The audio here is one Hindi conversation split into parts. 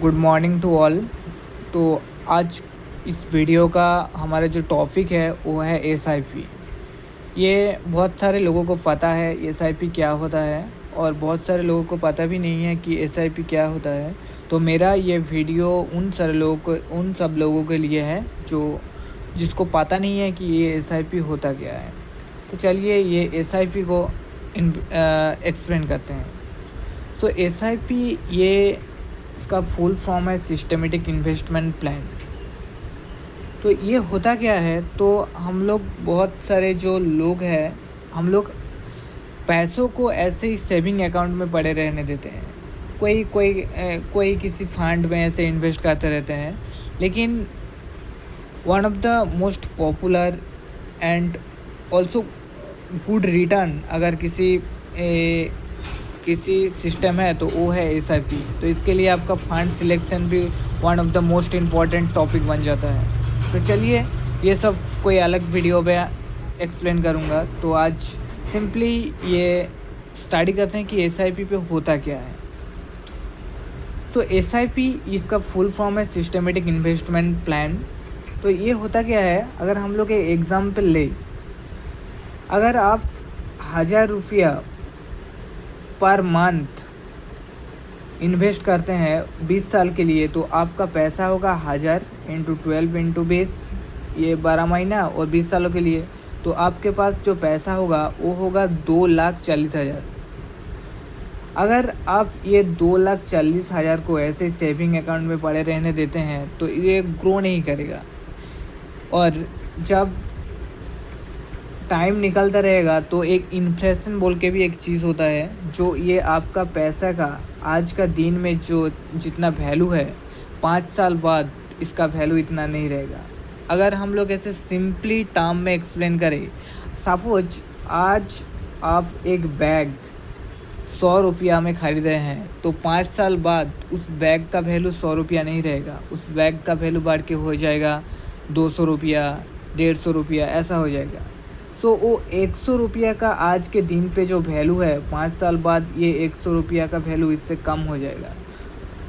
Good morning to all. तो आज इस वीडियो का हमारा जो टॉपिक है वो है एसआईपी। ये बहुत सारे लोगों को पता है एसआईपी क्या होता है और बहुत सारे लोगों को पता भी नहीं है कि एसआईपी क्या होता है। तो मेरा ये वीडियो उन सब लोगों के लिए है जो जिसको पता नहीं है कि ये एसआईपी होता क्या है। तो चलिए ये एसआईपी को एक्सप्लेन करते हैं। सो एसआईपी ये इसका फुल फॉर्म है सिस्टमेटिक इन्वेस्टमेंट प्लान। तो ये होता क्या है, तो हम लोग बहुत सारे जो लोग हैं हम लोग पैसों को ऐसे ही सेविंग अकाउंट में पड़े रहने देते हैं। कोई किसी फंड में ऐसे इन्वेस्ट करते रहते हैं, लेकिन one of the most popular and also good return अगर किसी सिस्टम है तो वो है एसआईपी। तो इसके लिए आपका फंड सिलेक्शन भी one of the most important topic बन जाता है। तो चलिए ये सब कोई अलग वीडियो पे एक्सप्लेन करूँगा। तो आज सिंपली ये स्टडी करते हैं कि एसआईपी पे होता क्या है। तो एसआईपी इसका फुल फॉर्म है सिस्टमेटिक इन्वेस्टमेंट प्लान। तो ये होता क्या है, अगर हम लोग एक एग्जाम्पल ले, अगर आप 1000 रुपया पर मंथ इन्वेस्ट करते हैं 20 साल के लिए, तो आपका पैसा होगा 1000 इंटू 12 इंटू 20, ये 12 महीना और 20 सालों के लिए। तो आपके पास जो पैसा होगा वो होगा 2,40,000। अगर आप ये 2,40,000 को ऐसे सेविंग अकाउंट में पड़े रहने देते हैं तो ये ग्रो नहीं करेगा। और जब टाइम निकलता रहेगा तो एक इन्फ्लेशन बोल के भी एक चीज़ होता है, जो ये आपका पैसा का आज का दिन में जो जितना वैल्यू है 5 साल बाद इसका वैल्यू इतना नहीं रहेगा। अगर हम लोग ऐसे सिंपली टर्म में एक्सप्लेन करें, सपोज आज आप एक बैग 100 रुपया में ख़रीद रहे हैं, तो 5 साल बाद उस बैग का वैल्यू 100 रुपया नहीं रहेगा, उस बैग का वैल्यू बढ़ के हो जाएगा 200 रुपया, 150 रुपया, ऐसा हो जाएगा। सो वो 100 रुपया का आज के दिन पे जो वैल्यू है 5 साल बाद ये 100 रुपया का वैल्यू इससे कम हो जाएगा।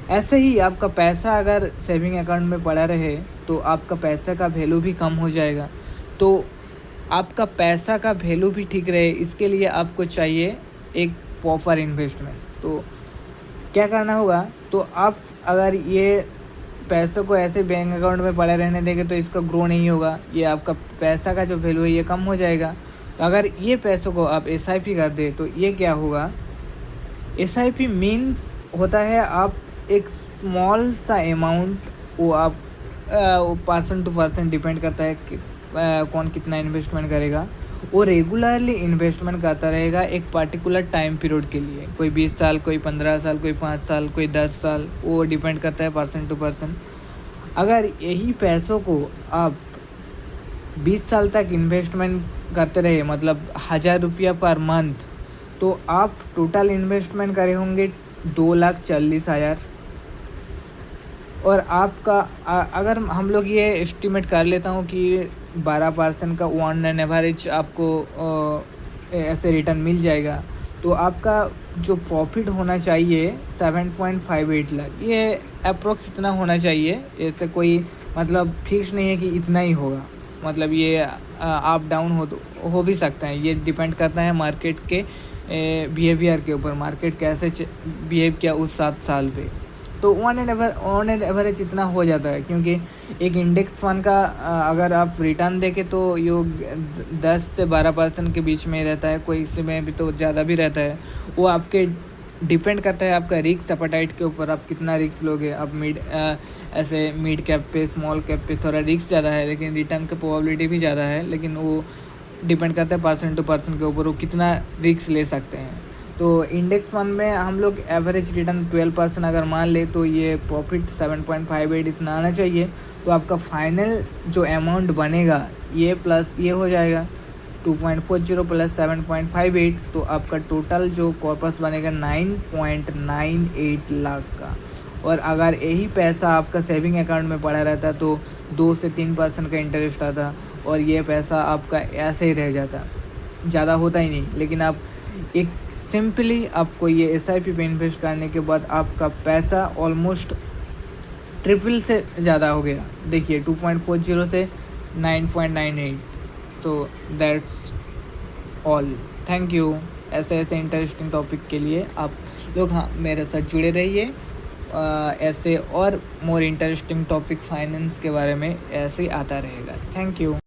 ऐसे ही आपका पैसा अगर सेविंग अकाउंट में पड़ा रहे तो आपका पैसा का वैल्यू भी कम हो जाएगा। तो आपका पैसा का वैल्यू भी ठीक रहे, इसके लिए आपको चाहिए एक प्रॉपर इन्वेस्टमेंट। तो क्या करना होगा, तो आप अगर ये पैसों को ऐसे बैंक अकाउंट में पड़े रहने देंगे तो इसका ग्रो नहीं होगा, ये आपका पैसा का जो वैल्यू है ये कम हो जाएगा। तो अगर ये पैसों को आप एसआईपी कर दे तो ये क्या होगा, एसआईपी मीन्स होता है आप एक स्मॉल सा अमाउंट, वो आप पर्सन टू पर्सन डिपेंड करता है कि कौन कितना इन्वेस्टमेंट करेगा, वो रेगुलरली इन्वेस्टमेंट करता रहेगा एक पर्टिकुलर टाइम पीरियड के लिए। कोई 20 साल, कोई 15 साल, कोई 5 साल, कोई 10 साल, वो डिपेंड करता है पर्सन टू पर्सन। अगर यही पैसों को आप 20 साल तक इन्वेस्टमेंट करते रहे, मतलब 1000 रुपया पर मंथ, तो आप टोटल इन्वेस्टमेंट करे होंगे 2,40,000। और आपका अगर हम लोग ये एस्टिमेट कर लेता हूँ कि 12% का ऑन एन एवरेज आपको ऐसे रिटर्न मिल जाएगा, तो आपका जो प्रॉफिट होना चाहिए 7.58 लाख, ये अप्रोक्स इतना होना चाहिए। ऐसे कोई मतलब फिक्स नहीं है कि इतना ही होगा, मतलब ये अप डाउन हो भी सकता है। ये डिपेंड करता है मार्केट के बिहेवियर के ऊपर, मार्केट कैसे बिहेव किया उस 7 साल पे। तो ऑन एन एवरेज इतना हो जाता है, क्योंकि एक इंडेक्स फंड का अगर आप रिटर्न देखें तो यो 10 से 12% के बीच में रहता है, कोई इसमें भी तो ज़्यादा भी रहता है। वो आपके डिपेंड करता है आपका रिस्क एपेटाइट के ऊपर, आप कितना रिस्क लोगे। आप ऐसे मिड कैप पे, स्मॉल कैप पे थोड़ा रिस्क ज़्यादा है लेकिन रिटर्न की प्रोबेबिलिटी भी ज़्यादा है, लेकिन वो डिपेंड करता है पर्सन टू पर्सन के ऊपर, वो कितना रिस्क ले सकते हैं। तो इंडेक्स फंड में हम लोग एवरेज रिटर्न 12% अगर मान ले तो ये प्रॉफिट 7.58 इतना आना चाहिए। तो आपका फाइनल जो अमाउंट बनेगा ये प्लस ये हो जाएगा 2.40 प्लस 7.58, तो आपका टोटल जो कॉर्पस बनेगा 9.98 लाख का। और अगर यही पैसा आपका सेविंग अकाउंट में पड़ा रहता तो 2 से 3% का इंटरेस्ट आता और ये पैसा आपका ऐसे ही रह जाता, ज़्यादा होता ही नहीं। लेकिन आप एक सिंपली आपको ये एसआईपी पे इन्वेस्ट करने के बाद आपका पैसा ऑलमोस्ट ट्रिपल से ज़्यादा हो गया। देखिए 2.40 से 9.98। तो दैट्स ऑल। Thank you. ऐसे ऐसे इंटरेस्टिंग टॉपिक के लिए आप लोग हाँ मेरे साथ जुड़े रहिए। ऐसे और मोर इंटरेस्टिंग टॉपिक फाइनेंस के बारे में ऐसे ही आता रहेगा। Thank you.